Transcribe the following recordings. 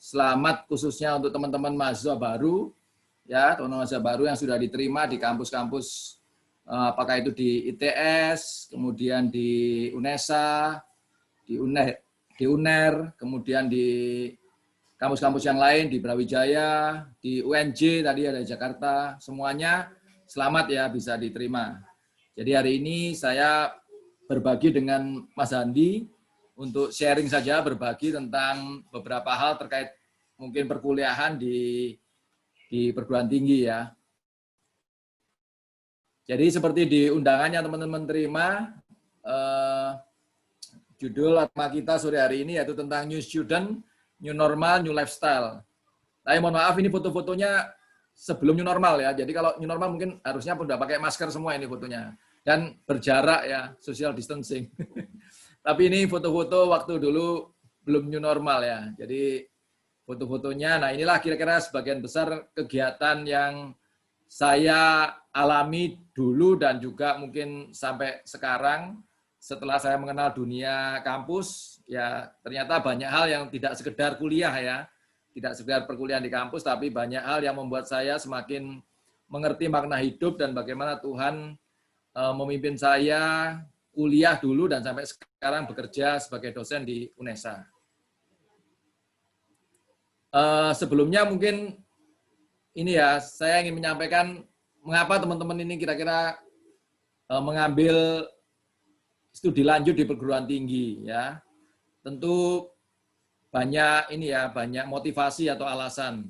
selamat khususnya untuk teman-teman mahasiswa baru, ya, teman-teman mahasiswa baru yang sudah diterima di kampus-kampus, apakah itu di ITS, kemudian di UNESA, di UNER, kemudian di kampus-kampus yang lain, di Brawijaya, di UNJ, tadi ada Jakarta, semuanya selamat ya bisa diterima. Jadi hari ini saya berbagi dengan Mas Handi untuk sharing saja, berbagi tentang beberapa hal terkait mungkin perkuliahan di perguruan tinggi ya. Jadi seperti di undangannya teman-teman terima, judul tema kita sore hari ini yaitu tentang New Student, New Normal, New Lifestyle. Tapi mohon maaf ini foto-fotonya sebelum New Normal ya. Jadi kalau New Normal mungkin harusnya udah pakai masker semua ini fotonya. Dan berjarak ya, social distancing. Tapi ini foto-foto waktu dulu belum New Normal ya. Jadi foto-fotonya, nah inilah kira-kira sebagian besar kegiatan yang saya alami dulu dan juga mungkin sampai sekarang setelah saya mengenal dunia kampus, ya ternyata banyak hal yang tidak sekedar kuliah ya, tidak sekedar perkuliahan di kampus, tapi banyak hal yang membuat saya semakin mengerti makna hidup dan bagaimana Tuhan memimpin saya kuliah dulu dan sampai sekarang bekerja sebagai dosen di UNESA. Sebelumnya mungkin ini ya, saya ingin menyampaikan mengapa teman-teman ini kira-kira mengambil studi lanjut di perguruan tinggi ya. Tentu banyak ini ya, banyak motivasi atau alasan.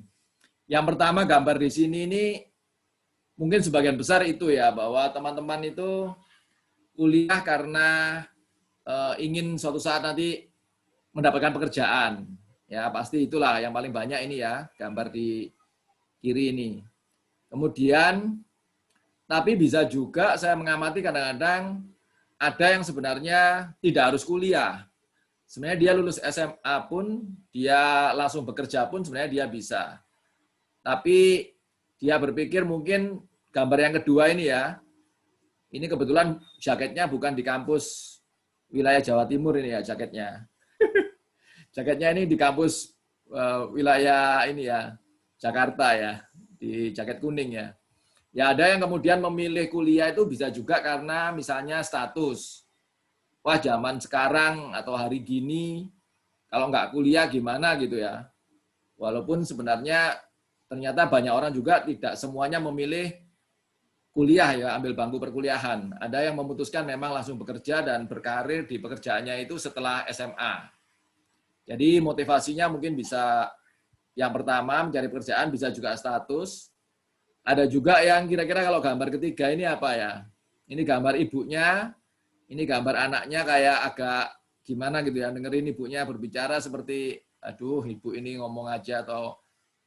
Yang pertama gambar di sini ini mungkin sebagian besar itu ya, bahwa teman-teman itu kuliah karena ingin suatu saat nanti mendapatkan pekerjaan. Ya, pasti itulah yang paling banyak ini ya, gambar di kiri ini. Kemudian tapi bisa juga saya mengamati kadang-kadang ada yang sebenarnya tidak harus kuliah. Sebenarnya dia lulus SMA pun, dia langsung bekerja pun sebenarnya dia bisa. Tapi dia berpikir mungkin gambar yang kedua ini ya, ini kebetulan jaketnya bukan di kampus wilayah Jawa Timur ini ya jaketnya. Jaketnya ini di kampus wilayah ini ya, Jakarta ya, di jaket kuning ya. Ya ada yang kemudian memilih kuliah itu bisa juga karena misalnya status. Wah zaman sekarang atau hari gini, kalau nggak kuliah gimana gitu ya. Walaupun sebenarnya ternyata banyak orang juga tidak semuanya memilih kuliah ya, ambil bangku perkuliahan. Ada yang memutuskan memang langsung bekerja dan berkarir di pekerjaannya itu setelah SMA. Jadi motivasinya mungkin bisa yang pertama mencari pekerjaan, bisa juga status. Ada juga yang kira-kira kalau gambar ketiga ini apa ya? Ini gambar ibunya, ini gambar anaknya kayak agak gimana gitu ya, dengerin ibunya berbicara seperti, aduh ibu ini ngomong aja atau,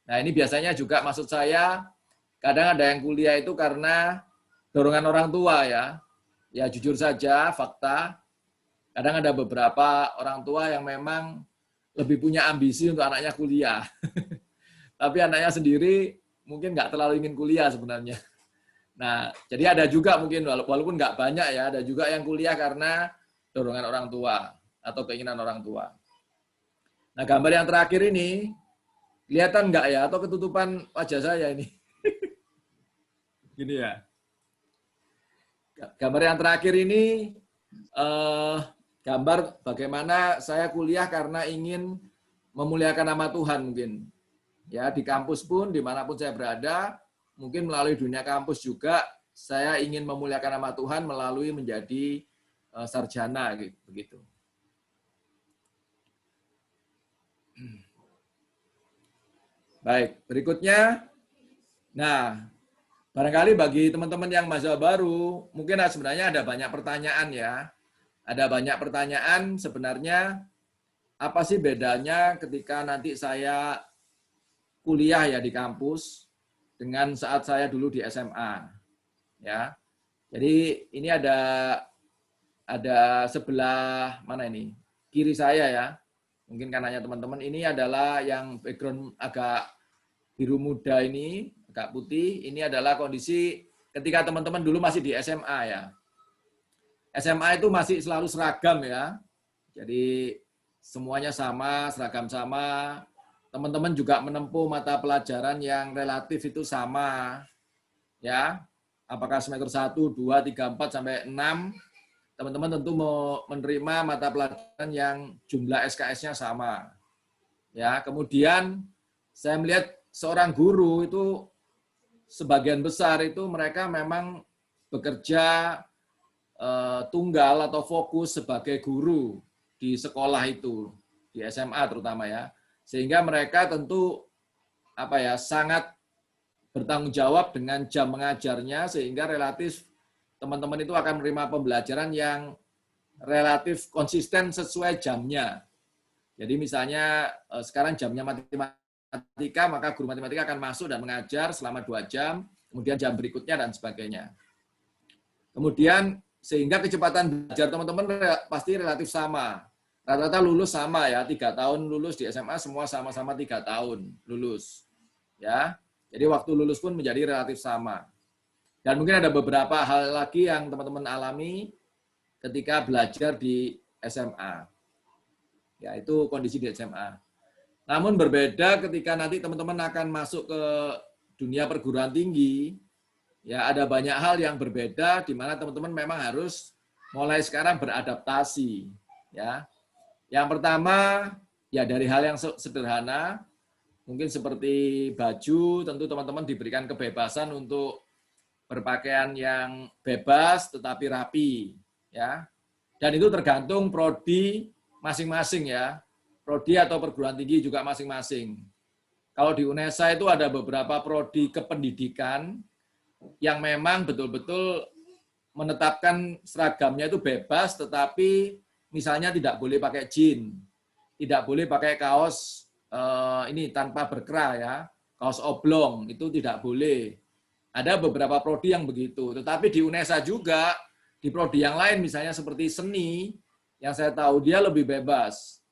nah ini biasanya juga maksud saya, kadang ada yang kuliah itu karena dorongan orang tua ya jujur saja fakta, kadang ada beberapa orang tua yang memang lebih punya ambisi untuk anaknya kuliah, tapi anaknya sendiri mungkin nggak terlalu ingin kuliah sebenarnya. Nah, jadi ada juga mungkin, walaupun nggak banyak ya, ada juga yang kuliah karena dorongan orang tua atau keinginan orang tua. Nah, gambar yang terakhir ini, kelihatan nggak ya, atau ketutupan wajah saya ini? Gini ya. Gambar yang terakhir ini, gambar bagaimana saya kuliah karena ingin memuliakan nama Tuhan mungkin. Ya, di kampus pun, dimanapun saya berada, mungkin melalui dunia kampus juga, saya ingin memuliakan nama Tuhan melalui menjadi sarjana, begitu. Baik, berikutnya, nah, barangkali bagi teman-teman yang mahasiswa baru, mungkin sebenarnya ada banyak pertanyaan ya. Ada banyak pertanyaan sebenarnya, apa sih bedanya ketika nanti saya kuliah ya di kampus dengan saat saya dulu di SMA ya. Jadi ini ada sebelah mana ini? Kiri saya ya. Mungkin kanannya teman-teman ini adalah yang background agak biru muda ini, agak putih. Ini adalah kondisi ketika teman-teman dulu masih di SMA ya. SMA itu masih selalu seragam ya. Jadi semuanya sama, seragam sama. teman-teman juga menempuh mata pelajaran yang relatif itu sama, ya. Apakah semester 1, 2, 3, 4, sampai 6, teman-teman tentu mau menerima mata pelajaran yang jumlah SKS-nya sama. Ya, kemudian saya melihat seorang guru itu sebagian besar itu mereka memang bekerja tunggal atau fokus sebagai guru di sekolah itu, di SMA terutama ya. Sehingga mereka tentu sangat bertanggung jawab dengan jam mengajarnya, sehingga relatif teman-teman itu akan menerima pembelajaran yang relatif konsisten sesuai jamnya. Jadi misalnya sekarang jamnya matematika, maka guru matematika akan masuk dan mengajar selama 2 jam, kemudian jam berikutnya dan sebagainya. Kemudian sehingga kecepatan belajar teman-teman pasti relatif sama. Rata-rata lulus sama ya, 3 tahun lulus di SMA, semua sama-sama 3 tahun lulus. Ya. Jadi waktu lulus pun menjadi relatif sama. Dan mungkin ada beberapa hal lagi yang teman-teman alami ketika belajar di SMA. Ya, itu kondisi di SMA. Namun berbeda ketika nanti teman-teman akan masuk ke dunia perguruan tinggi, ya ada banyak hal yang berbeda di mana teman-teman memang harus mulai sekarang beradaptasi. Ya. Yang pertama, ya dari hal yang sederhana, mungkin seperti baju, tentu teman-teman diberikan kebebasan untuk berpakaian yang bebas tetapi rapi, ya. Dan itu tergantung prodi masing-masing ya. Prodi atau perguruan tinggi juga masing-masing. Kalau di UNESA itu ada beberapa prodi kependidikan yang memang betul-betul menetapkan seragamnya itu bebas, tetapi misalnya tidak boleh pakai jeans, tidak boleh pakai kaos ini tanpa berkerah ya, kaos oblong itu tidak boleh. Ada beberapa prodi yang begitu. Tetapi di UNESA juga, di prodi yang lain misalnya seperti seni, yang saya tahu dia lebih bebas.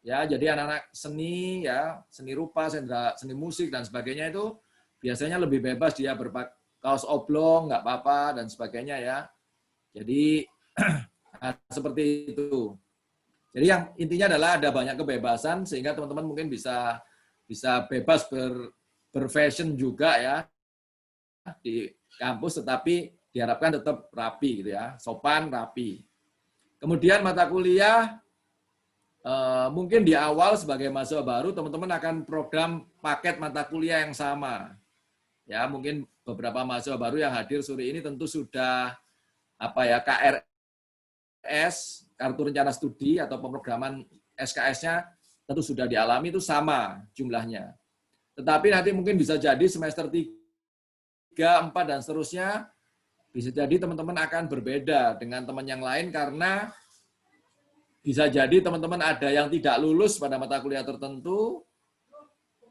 Ya, jadi anak-anak seni ya, seni rupa, seni musik dan sebagainya itu biasanya lebih bebas, dia berpakai kaos oblong, nggak apa-apa dan sebagainya ya. Jadi seperti itu. Jadi yang intinya adalah ada banyak kebebasan sehingga teman-teman mungkin bisa bebas berfashion juga ya di kampus, tetapi diharapkan tetap rapi gitu ya, sopan, rapi. Kemudian mata kuliah mungkin di awal sebagai mahasiswa baru teman-teman akan program paket mata kuliah yang sama. Ya, mungkin beberapa mahasiswa baru yang hadir sore ini tentu sudah KRS, kartu rencana studi atau pemrograman SKS-nya tentu sudah dialami, itu sama jumlahnya. Tetapi nanti mungkin bisa jadi semester 3, 4, dan seterusnya, bisa jadi teman-teman akan berbeda dengan teman yang lain karena bisa jadi teman-teman ada yang tidak lulus pada mata kuliah tertentu,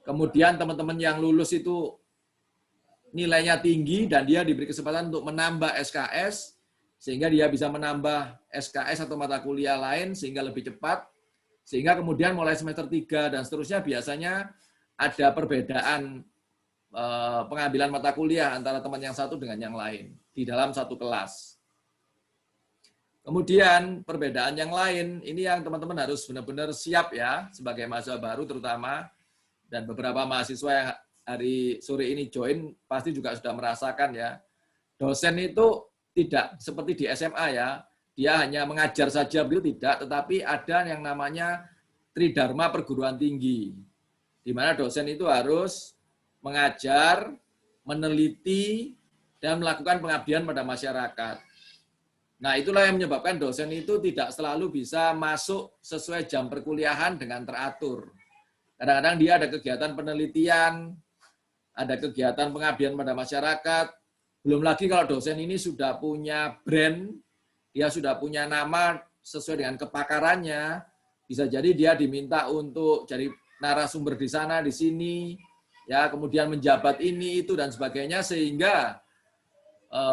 kemudian teman-teman yang lulus itu nilainya tinggi dan dia diberi kesempatan untuk menambah SKS, sehingga dia bisa menambah SKS atau mata kuliah lain sehingga lebih cepat, sehingga kemudian mulai semester 3 dan seterusnya biasanya ada perbedaan pengambilan mata kuliah antara teman yang satu dengan yang lain di dalam satu kelas. Kemudian perbedaan yang lain, ini yang teman-teman harus benar-benar siap ya, sebagai mahasiswa baru terutama, dan beberapa mahasiswa yang hari sore ini join pasti juga sudah merasakan ya, dosen itu tidak seperti di SMA ya, dia hanya mengajar saja begitu, tidak, tetapi ada yang namanya Tridharma perguruan tinggi, di mana dosen itu harus mengajar, meneliti, dan melakukan pengabdian pada masyarakat. Nah, itulah yang menyebabkan dosen itu tidak selalu bisa masuk sesuai jam perkuliahan dengan teratur. Kadang-kadang dia ada kegiatan penelitian, ada kegiatan pengabdian pada masyarakat. Belum lagi kalau dosen ini sudah punya brand, dia sudah punya nama sesuai dengan kepakarannya, bisa jadi dia diminta untuk jadi narasumber di sana, di sini, ya kemudian menjabat ini, itu, dan sebagainya, sehingga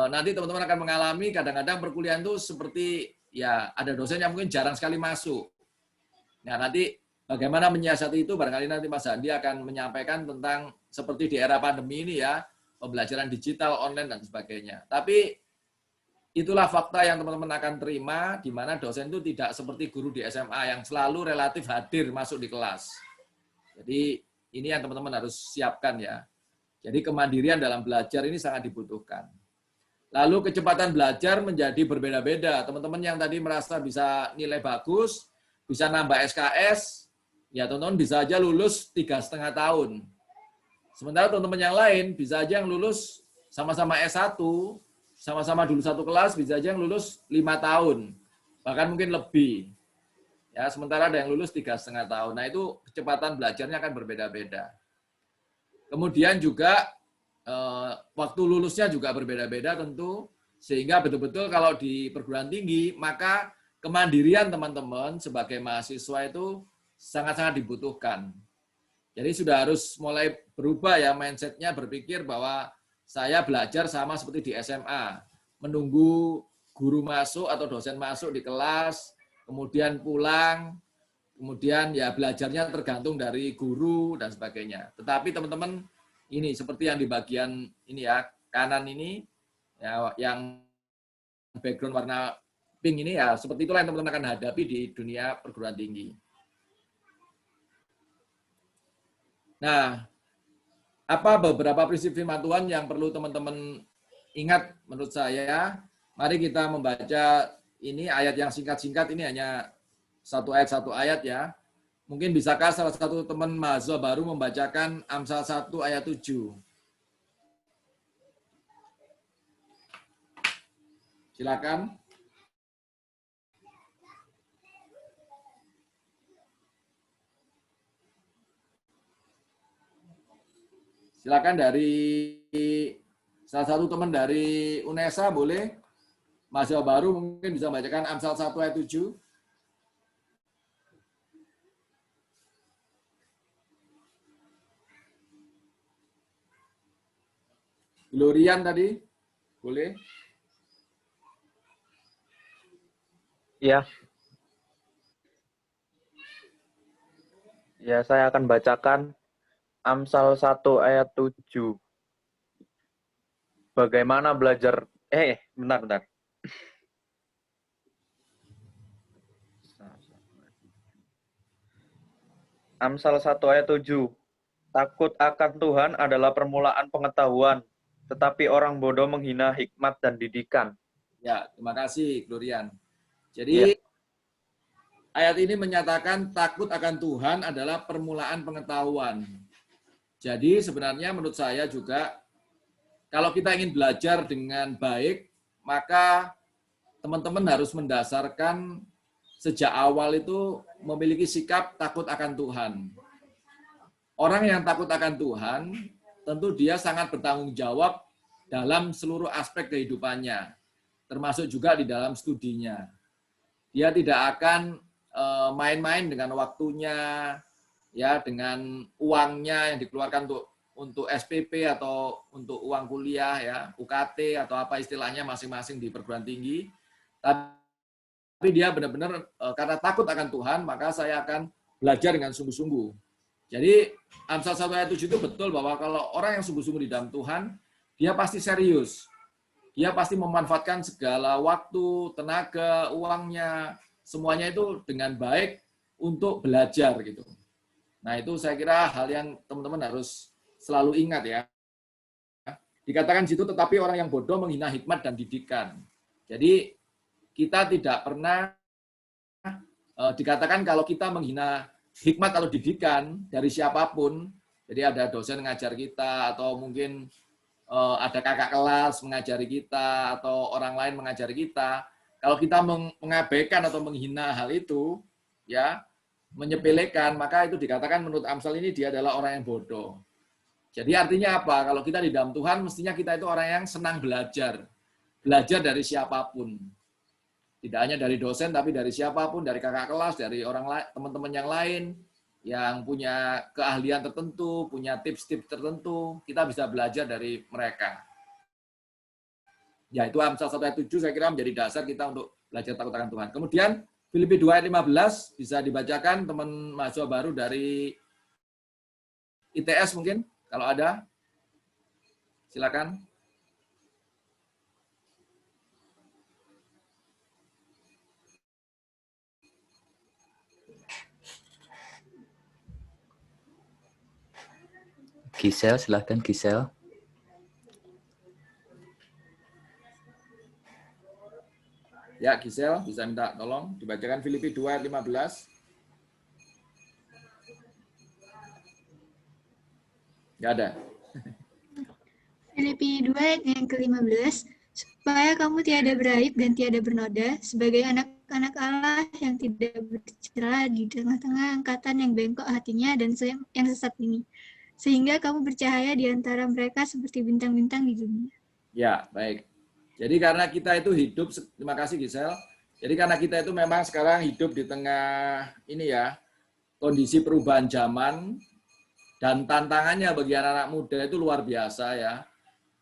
nanti teman-teman akan mengalami kadang-kadang perkuliahan itu seperti, ya ada dosen yang mungkin jarang sekali masuk. Nah, nanti bagaimana menyiasati itu, barangkali nanti Mas Handi akan menyampaikan tentang seperti di era pandemi ini ya, pembelajaran digital, online, dan sebagainya. Tapi itulah fakta yang teman-teman akan terima, di mana dosen itu tidak seperti guru di SMA yang selalu relatif hadir masuk di kelas. Jadi Ini yang teman-teman harus siapkan ya. Jadi kemandirian dalam belajar ini sangat dibutuhkan. Lalu kecepatan belajar menjadi berbeda-beda. Teman-teman yang tadi merasa bisa nilai bagus, bisa nambah SKS, ya teman-teman bisa aja lulus 3,5 tahun. Sementara teman-teman yang lain bisa aja yang lulus sama-sama S1, sama-sama dulu satu kelas, bisa aja yang lulus 5 tahun. Bahkan mungkin lebih. Ya, sementara ada yang lulus 3,5 tahun. Nah, itu kecepatan belajarnya akan berbeda-beda. Kemudian juga waktu lulusnya juga berbeda-beda tentu, sehingga betul-betul kalau di perguruan tinggi, maka kemandirian teman-teman sebagai mahasiswa itu sangat-sangat dibutuhkan. Jadi sudah harus mulai berubah ya mindset-nya, berpikir bahwa saya belajar sama seperti di SMA, menunggu guru masuk atau dosen masuk di kelas, kemudian pulang, kemudian ya belajarnya tergantung dari guru dan sebagainya. Tetapi teman-teman ini seperti yang di bagian ini ya, kanan ini ya, yang background warna pink ini ya, seperti itulah yang teman-teman akan hadapi di dunia perguruan tinggi. Nah, apa beberapa prinsip firman Tuhan yang perlu teman-teman ingat menurut saya? Mari kita membaca ini ayat yang singkat-singkat, ini hanya satu ayat ya. Mungkin bisakah salah satu teman mahasiswa baru membacakan Amsal 1 ayat 7? Silakan. Silakan dari salah satu teman dari UNESA boleh. Mahasiswa baru mungkin bisa membacakan Amsal 1 ayat 7. Glorian tadi, boleh? Ya. Ya, saya akan bacakan Amsal 1 ayat 7. Bagaimana belajar... bentar. Amsal 1 ayat 7. Takut akan Tuhan adalah permulaan pengetahuan, tetapi orang bodoh menghina hikmat dan didikan. Ya, terima kasih, Glorian. Ya. Jadi, ayat ini menyatakan takut akan Tuhan adalah permulaan pengetahuan. Jadi, sebenarnya menurut saya juga, kalau kita ingin belajar dengan baik, maka teman-teman harus mendasarkan sejak awal itu memiliki sikap takut akan Tuhan. Orang yang takut akan Tuhan, tentu dia sangat bertanggung jawab dalam seluruh aspek kehidupannya, termasuk juga di dalam studinya. Dia tidak akan main-main dengan waktunya, ya, dengan uangnya yang dikeluarkan untuk SPP atau untuk uang kuliah, ya, UKT atau apa istilahnya masing-masing di perguruan tinggi. Tapi dia benar-benar karena takut akan Tuhan, maka saya akan belajar dengan sungguh-sungguh. Jadi Amsal 1 ayat 7 itu betul bahwa kalau orang yang sungguh-sungguh di dalam Tuhan, dia pasti serius. Dia pasti memanfaatkan segala waktu, tenaga, uangnya, semuanya itu dengan baik untuk belajar gitu. Nah, itu saya kira hal yang teman-teman harus selalu ingat ya. Dikatakan situ tetapi orang yang bodoh menghina hikmat dan didikan. Jadi kita tidak pernah dikatakan kalau kita menghina hikmat atau didikan dari siapapun, jadi ada dosen mengajar kita atau mungkin ada kakak kelas mengajari kita atau orang lain mengajari kita, kalau kita mengabaikan atau menghina hal itu, ya, menyepelekan, maka itu dikatakan menurut Amsal ini dia adalah orang yang bodoh. Jadi artinya apa? Kalau kita di dalam Tuhan, mestinya kita itu orang yang senang belajar. Belajar dari siapapun. Tidak hanya dari dosen, tapi dari siapapun, dari kakak kelas, dari orang lain, teman-teman yang lain, yang punya keahlian tertentu, punya tips-tips tertentu, kita bisa belajar dari mereka. Ya, itu Amsal 1 ayat 7 saya kira menjadi dasar kita untuk belajar takut akan Tuhan. Kemudian Filipi 2 ayat 15 bisa dibacakan teman mahasiswa baru dari ITS mungkin, kalau ada. Silakan. Gisel, silahkan Gisel. Ya, Gisel, bisa minta tolong dibacakan Filipi 2 ayat 15. Nggak ada. Filipi 2 ayat yang ke-15, supaya kamu tiada beraib dan tiada bernoda, sebagai anak-anak Allah yang tidak bercela di tengah-tengah angkatan yang bengkok hatinya dan yang sesat ini, sehingga kamu bercahaya di antara mereka seperti bintang-bintang di dunia. Ya, baik. Jadi karena kita itu hidup, terima kasih Gisel. Jadi karena kita itu memang sekarang hidup di tengah ini ya, kondisi perubahan zaman dan tantangannya bagi anak-anak muda itu luar biasa ya.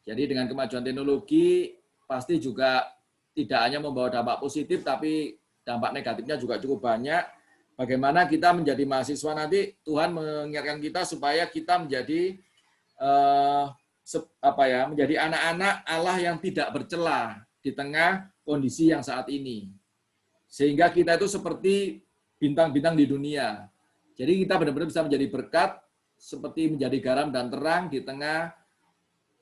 Jadi dengan kemajuan teknologi pasti juga tidak hanya membawa dampak positif, tapi dampak negatifnya juga cukup banyak. Bagaimana kita menjadi mahasiswa nanti, Tuhan mengingatkan kita supaya kita menjadi menjadi anak-anak Allah yang tidak bercela di tengah kondisi yang saat ini. Sehingga kita itu seperti bintang-bintang di dunia. Jadi kita benar-benar bisa menjadi berkat, seperti menjadi garam dan terang di tengah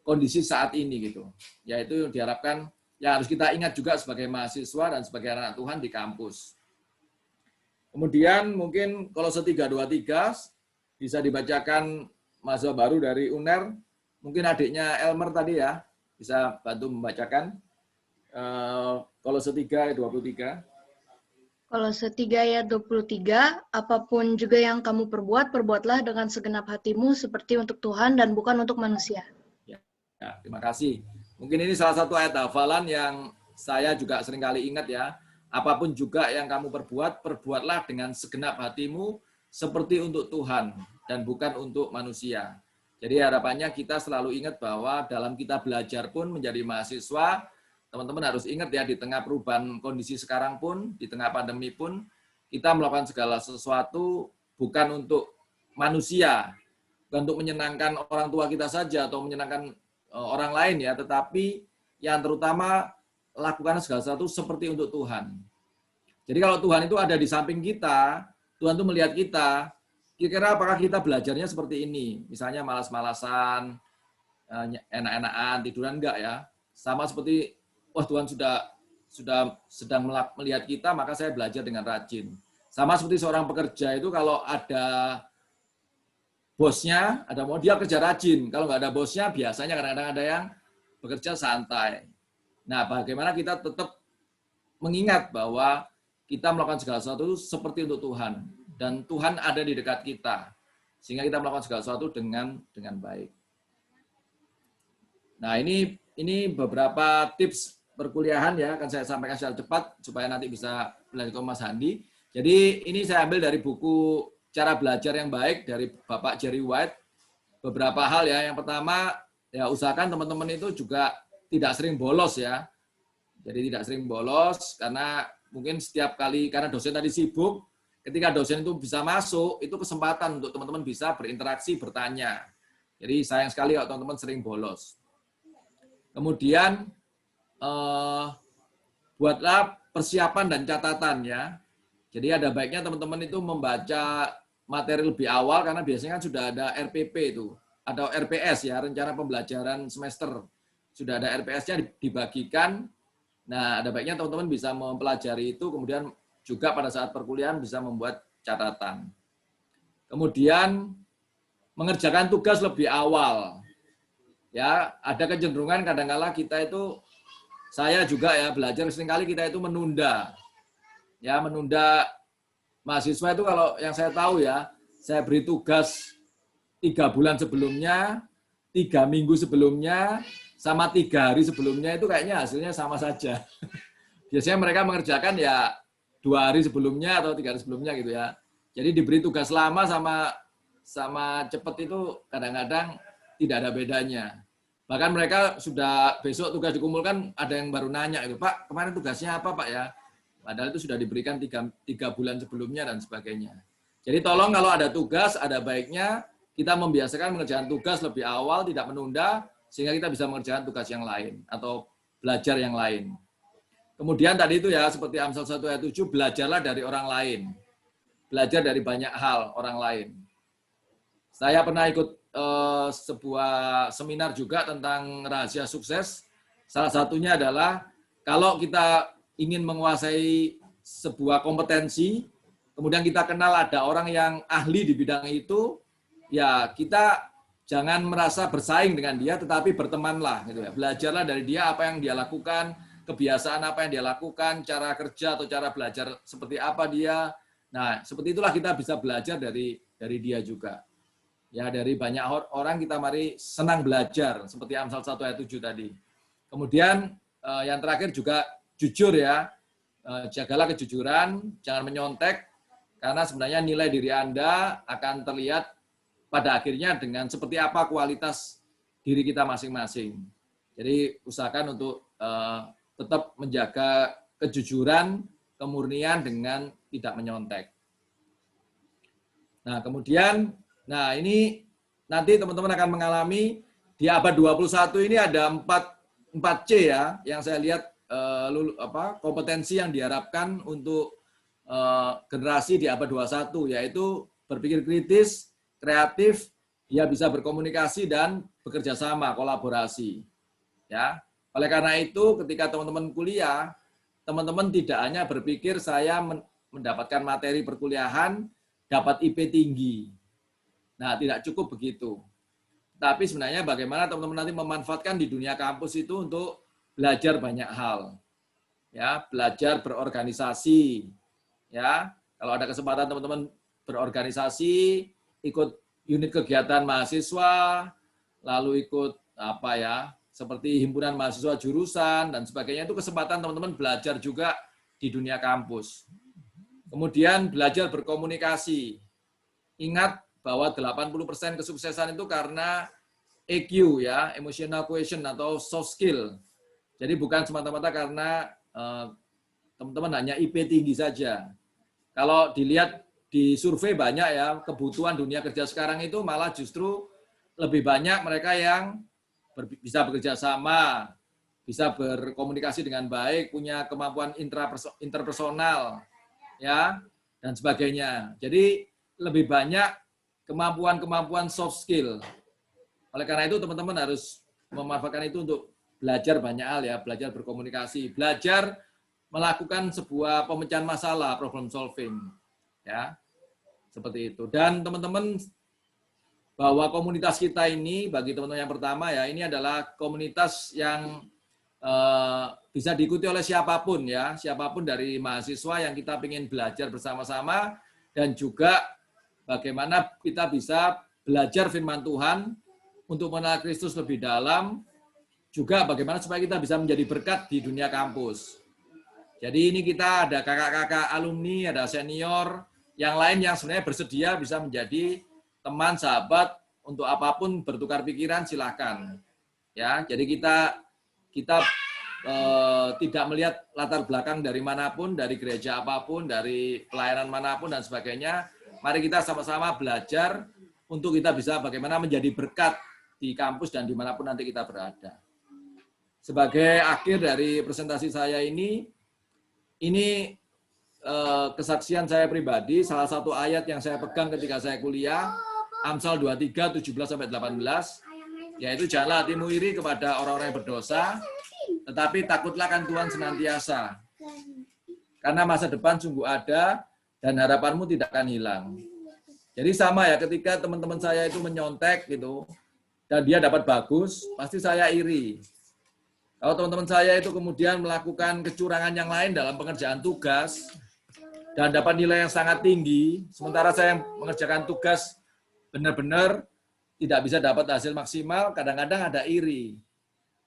kondisi saat ini gitu. Yaitu diharapkan yang harus kita ingat juga sebagai mahasiswa dan sebagai anak Tuhan di kampus. Kemudian mungkin kalau 3:23 bisa dibacakan mahasiswa baru dari UNER. Mungkin adiknya Elmer tadi ya, bisa bantu membacakan Kolose 3 ayat 23. Kolose 3 ayat 23, apapun juga yang kamu perbuat, perbuatlah dengan segenap hatimu seperti untuk Tuhan dan bukan untuk manusia. Ya, terima kasih. Mungkin ini salah satu ayat hafalan yang saya juga sering kali ingat ya. Apapun juga yang kamu perbuat, perbuatlah dengan segenap hatimu seperti untuk Tuhan dan bukan untuk manusia. Jadi harapannya kita selalu ingat bahwa dalam kita belajar pun menjadi mahasiswa, teman-teman harus ingat ya di tengah perubahan kondisi sekarang pun, di tengah pandemi pun, kita melakukan segala sesuatu bukan untuk manusia, bukan untuk menyenangkan orang tua kita saja atau menyenangkan orang lain ya, tetapi yang terutama lakukan segala sesuatu seperti untuk Tuhan. Jadi kalau Tuhan itu ada di samping kita, Tuhan itu melihat kita, kira-kira apakah kita belajarnya seperti ini? Misalnya malas-malasan, enak-enakan, tiduran enggak ya? Sama seperti, wah Tuhan sudah sedang melihat kita, maka saya belajar dengan rajin. Sama seperti seorang pekerja itu kalau ada bosnya, ada mau dia kerja rajin. Kalau nggak ada bosnya, biasanya kadang-kadang ada yang bekerja santai. Nah, bagaimana kita tetap mengingat bahwa kita melakukan segala sesuatu seperti untuk Tuhan. Dan Tuhan ada di dekat kita. Sehingga kita melakukan segala sesuatu dengan baik. Nah, ini beberapa tips perkuliahan ya, akan saya sampaikan secara cepat supaya nanti bisa belajar ke Mas Handi. Jadi ini saya ambil dari buku Cara Belajar yang Baik dari Bapak Jerry White. Beberapa hal ya. Yang pertama, ya usahakan teman-teman itu juga tidak sering bolos ya. Jadi tidak sering bolos karena mungkin setiap kali, karena dosen tadi sibuk, ketika dosen itu bisa masuk, itu kesempatan untuk teman-teman bisa berinteraksi, bertanya. Jadi sayang sekali kalau teman-teman sering bolos. Kemudian, buatlah persiapan dan catatan ya. Jadi ada baiknya teman-teman itu membaca materi lebih awal, karena biasanya kan sudah ada RPP itu, atau RPS ya, rencana pembelajaran semester. Sudah ada RPS-nya dibagikan. Nah, ada baiknya teman-teman bisa mempelajari itu, kemudian juga pada saat perkuliahan bisa membuat catatan. Kemudian mengerjakan tugas lebih awal. Ya, ada kecenderungan kadang-kala kita itu, saya juga ya belajar seringkali kita itu menunda. Ya, menunda mahasiswa itu kalau yang saya tahu ya, saya beri tugas 3 bulan sebelumnya, 3 minggu sebelumnya, sama 3 hari sebelumnya itu kayaknya hasilnya sama saja. Biasanya mereka mengerjakan ya 2 hari sebelumnya atau 3 hari sebelumnya gitu ya. Jadi diberi tugas lama sama cepat itu kadang-kadang tidak ada bedanya. Bahkan mereka sudah besok tugas dikumpulkan, ada yang baru nanya itu, Pak, kemarin tugasnya apa Pak ya? Padahal itu sudah diberikan 3 bulan sebelumnya dan sebagainya. Jadi tolong kalau ada tugas, ada baiknya kita membiasakan mengerjakan tugas lebih awal, tidak menunda, sehingga kita bisa mengerjakan tugas yang lain atau belajar yang lain. Kemudian tadi itu ya, seperti Amsal 1 ayat 7, belajarlah dari orang lain. Belajar dari banyak hal orang lain. Saya pernah ikut sebuah seminar juga tentang rahasia sukses. Salah satunya adalah kalau kita ingin menguasai sebuah kompetensi, kemudian kita kenal ada orang yang ahli di bidang itu, ya kita jangan merasa bersaing dengan dia, tetapi bertemanlah, gitu ya. Belajarlah dari dia apa yang dia lakukan, kebiasaan apa yang dia lakukan, cara kerja atau cara belajar seperti apa dia. Nah, seperti itulah kita bisa belajar dari dia juga. Ya, dari banyak orang kita mari senang belajar, seperti Amsal 1 ayat 7 tadi. Kemudian yang terakhir juga jujur ya. Jagalah kejujuran, jangan menyontek, karena sebenarnya nilai diri Anda akan terlihat pada akhirnya dengan seperti apa kualitas diri kita masing-masing. Jadi usahakan untuk tetap menjaga kejujuran, kemurnian dengan tidak menyontek. Nah, kemudian, ini nanti teman-teman akan mengalami di abad 21 ini ada 4C ya, yang saya lihat kompetensi yang diharapkan untuk generasi di abad 21, yaitu berpikir kritis, kreatif, dia bisa berkomunikasi dan bekerja sama, kolaborasi. Ya. Oleh karena itu, ketika teman-teman kuliah, teman-teman tidak hanya berpikir saya mendapatkan materi perkuliahan, dapat IP tinggi. Nah, tidak cukup begitu. Tapi sebenarnya bagaimana teman-teman nanti memanfaatkan di dunia kampus itu untuk belajar banyak hal. Ya, belajar berorganisasi. Ya, kalau ada kesempatan teman-teman berorganisasi, ikut unit kegiatan mahasiswa, lalu ikut seperti himpunan mahasiswa jurusan dan sebagainya, itu kesempatan teman-teman belajar juga di dunia kampus. Kemudian belajar berkomunikasi. Ingat bahwa 80% kesuksesan itu karena EQ ya, emotional quotient atau soft skill. Jadi bukan semata-mata karena teman-teman hanya IP tinggi saja. Kalau dilihat di survei banyak ya, kebutuhan dunia kerja sekarang itu malah justru lebih banyak mereka yang bisa bekerja sama, bisa berkomunikasi dengan baik, punya kemampuan interpersonal, ya, dan sebagainya. Jadi lebih banyak kemampuan-kemampuan soft skill. Oleh karena itu teman-teman harus memanfaatkan itu untuk belajar banyak hal ya, belajar berkomunikasi, belajar melakukan sebuah pemecahan masalah, problem solving. Ya. Seperti itu. Dan teman-teman, bahwa komunitas kita ini, bagi teman-teman yang pertama ya, ini adalah komunitas yang bisa diikuti oleh siapapun ya, siapapun dari mahasiswa yang kita ingin belajar bersama-sama, dan juga bagaimana kita bisa belajar firman Tuhan untuk mengenal Kristus lebih dalam, juga bagaimana supaya kita bisa menjadi berkat di dunia kampus. Jadi ini kita ada kakak-kakak alumni, ada senior, yang lain yang sebenarnya bersedia bisa menjadi teman, sahabat, untuk apapun bertukar pikiran silahkan. Ya, jadi kita tidak melihat latar belakang dari manapun, dari gereja apapun, dari pelayanan manapun dan sebagainya. Mari kita sama-sama belajar untuk kita bisa bagaimana menjadi berkat di kampus dan dimanapun nanti kita berada. Sebagai akhir dari presentasi saya ini kesaksian saya pribadi, salah satu ayat yang saya pegang ketika saya kuliah, Amsal 23, 17-18, yaitu janganlah hatimu iri kepada orang-orang yang berdosa, tetapi takutlah akan Tuhan senantiasa. Karena masa depan sungguh ada, dan harapanmu tidak akan hilang. Jadi sama ya, ketika teman-teman saya itu menyontek gitu, dan dia dapat bagus, pasti saya iri. Kalau teman-teman saya itu kemudian melakukan kecurangan yang lain dalam pengerjaan tugas dan dapat nilai yang sangat tinggi, sementara saya mengerjakan tugas benar-benar tidak bisa dapat hasil maksimal, kadang-kadang ada iri.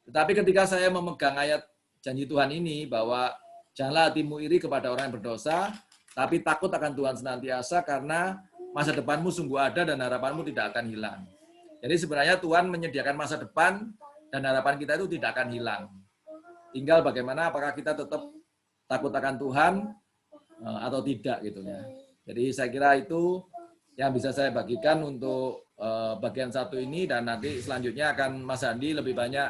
Tetapi ketika saya memegang ayat janji Tuhan ini bahwa janganlah hatimu iri kepada orang yang berdosa, tapi takut akan Tuhan senantiasa karena masa depanmu sungguh ada dan harapanmu tidak akan hilang. Jadi sebenarnya Tuhan menyediakan masa depan dan harapan kita itu tidak akan hilang. Tinggal bagaimana, apakah kita tetap takut akan Tuhan atau tidak gitu ya. Jadi saya kira itu yang bisa saya bagikan untuk bagian satu ini, dan nanti selanjutnya akan Mas Andi lebih banyak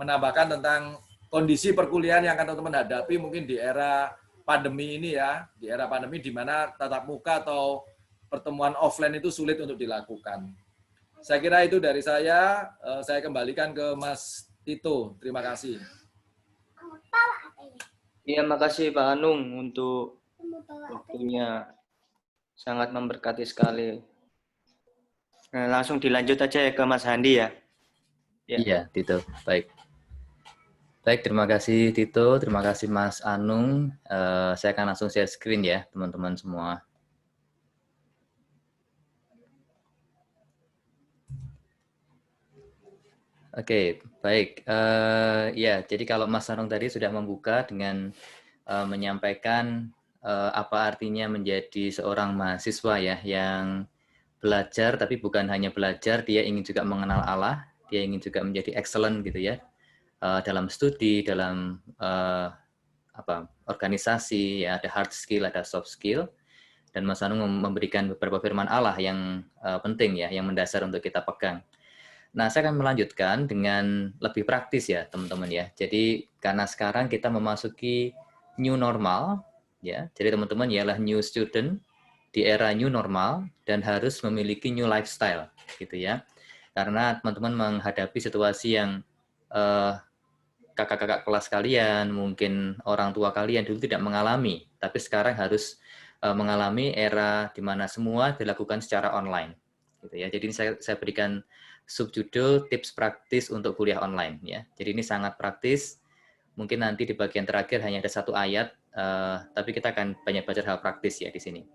menambahkan tentang kondisi perkuliahan yang akan teman-teman hadapi mungkin di era pandemi ini ya, di era pandemi di mana tatap muka atau pertemuan offline itu sulit untuk dilakukan. Saya kira itu dari saya. Saya kembalikan ke Mas Tito. Terima kasih. Iya, makasih Pak Anung untuk waktunya. Sangat memberkati sekali. Nah, langsung dilanjut aja ya ke Mas Handi ya. Iya, Tito. Baik. Baik, terima kasih Tito, terima kasih Mas Anung. Saya akan langsung share screen ya, teman-teman semua. Oke, baik. Ya, jadi kalau Mas Anung tadi sudah membuka dengan menyampaikan apa artinya menjadi seorang mahasiswa ya, yang belajar, tapi bukan hanya belajar, dia ingin juga mengenal Allah, dia ingin juga menjadi excellent gitu ya, dalam studi, dalam organisasi, ya, ada hard skill, ada soft skill, dan Mas Anung memberikan beberapa firman Allah yang penting ya, yang mendasar untuk kita pegang. Nah, saya akan melanjutkan dengan lebih praktis ya, teman-teman ya. Jadi karena sekarang kita memasuki new normal, ya, jadi teman-teman ialah new student di era new normal dan harus memiliki new lifestyle, gitu ya. Karena teman-teman menghadapi situasi yang kakak-kakak kelas kalian, mungkin orang tua kalian dulu tidak mengalami, tapi sekarang harus mengalami era di mana semua dilakukan secara online, gitu ya. Jadi ini saya berikan subjudul tips praktis untuk kuliah online ya. Jadi ini sangat praktis. Mungkin nanti di bagian terakhir hanya ada satu ayat, tapi kita akan banyak belajar hal praktis ya di sini.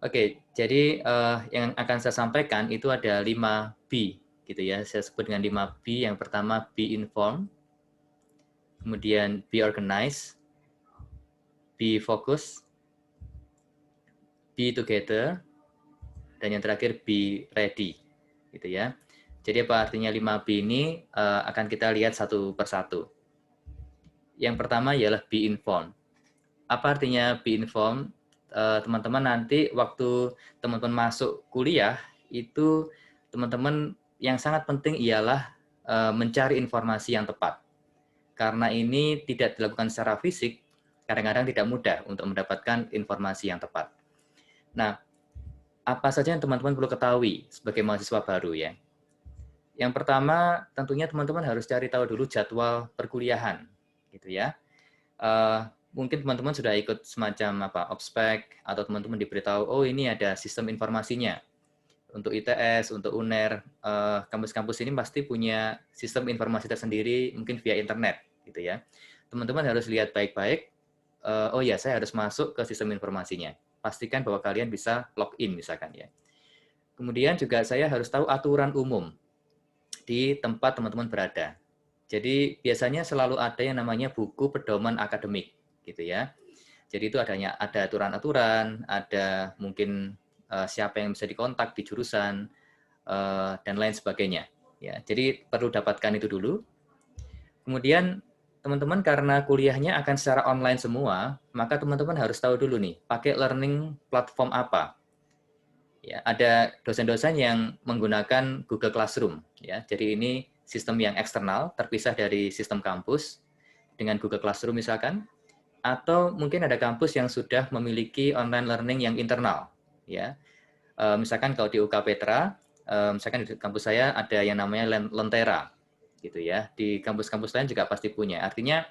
Oke, jadi yang akan saya sampaikan itu ada 5B gitu ya. Saya sebut dengan 5B. Yang pertama be informed, kemudian be organized, be focused, be together, dan yang terakhir be ready gitu ya. Jadi apa artinya 5B ini akan kita lihat satu persatu. Yang pertama ialah be informed. Apa artinya be informed? Teman-teman nanti waktu teman-teman masuk kuliah itu teman-teman yang sangat penting ialah mencari informasi yang tepat. Karena ini tidak dilakukan secara fisik, kadang-kadang tidak mudah untuk mendapatkan informasi yang tepat. Nah, apa saja yang teman-teman perlu ketahui sebagai mahasiswa baru ya? Yang pertama, tentunya teman-teman harus cari tahu dulu jadwal perkuliahan, gitu ya. Mungkin teman-teman sudah ikut semacam obspek atau teman-teman diberitahu, oh ini ada sistem informasinya. Untuk ITS, untuk UNER, kampus-kampus ini pasti punya sistem informasi tersendiri, mungkin via internet, gitu ya. Teman-teman harus lihat baik-baik. Oh ya, saya harus masuk ke sistem informasinya. Pastikan bahwa kalian bisa login, misalkan ya. Kemudian juga saya harus tahu aturan umum di tempat teman-teman berada. Jadi biasanya selalu ada yang namanya buku pedoman akademik, gitu ya. Jadi itu ada aturan-aturan, ada mungkin siapa yang bisa dikontak di jurusan dan lain sebagainya. Ya, jadi perlu dapatkan itu dulu. Kemudian teman-teman karena kuliahnya akan secara online semua, maka teman-teman harus tahu dulu nih, pakai learning platform apa. Ya, ada dosen-dosen yang menggunakan Google Classroom. Ya, jadi ini sistem yang eksternal, terpisah dari sistem kampus dengan Google Classroom misalkan. Atau mungkin ada kampus yang sudah memiliki online learning yang internal. Ya, misalkan kalau di UK Petra, misalkan di kampus saya ada yang namanya Lentera, gitu ya. Di kampus-kampus lain juga pasti punya. Artinya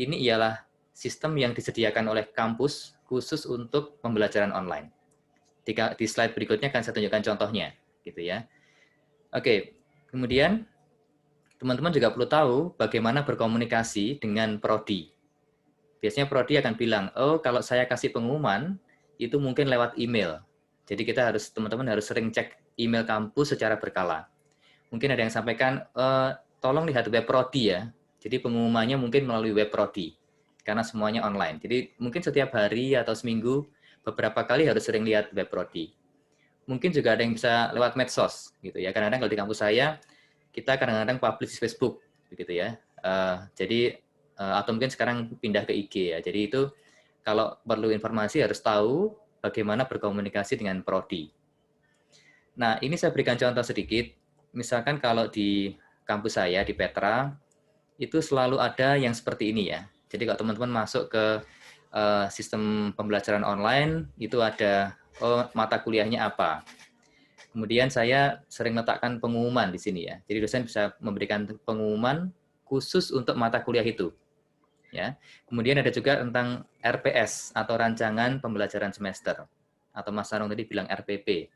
ini ialah sistem yang disediakan oleh kampus khusus untuk pembelajaran online. Di slide berikutnya akan saya tunjukkan contohnya, gitu ya. Oke, kemudian teman-teman juga perlu tahu bagaimana berkomunikasi dengan prodi. Biasanya prodi akan bilang, oh kalau saya kasih pengumuman itu mungkin lewat email. Jadi kita teman-teman harus sering cek email kampus secara berkala. Mungkin ada yang sampaikan, tolong lihat web prodi ya. Jadi pengumumannya mungkin melalui web prodi karena semuanya online. Jadi mungkin setiap hari atau seminggu beberapa kali harus sering lihat web prodi. Mungkin juga ada yang bisa lewat medsos, gitu ya. Kadang-kadang kalau di kampus saya, kita kadang-kadang publish di Facebook, begitu ya. Jadi atau mungkin sekarang pindah ke IG ya. Jadi itu kalau perlu informasi harus tahu bagaimana berkomunikasi dengan prodi. Nah, ini saya berikan contoh sedikit. Misalkan kalau di kampus saya di Petra itu selalu ada yang seperti ini ya. Jadi kalau teman-teman masuk ke sistem pembelajaran online itu ada mata kuliahnya apa. Kemudian saya sering letakkan pengumuman di sini ya. Jadi dosen bisa memberikan pengumuman khusus untuk mata kuliah itu. Ya. Kemudian ada juga tentang RPS atau rancangan pembelajaran semester atau Mas Sarung tadi bilang RPP.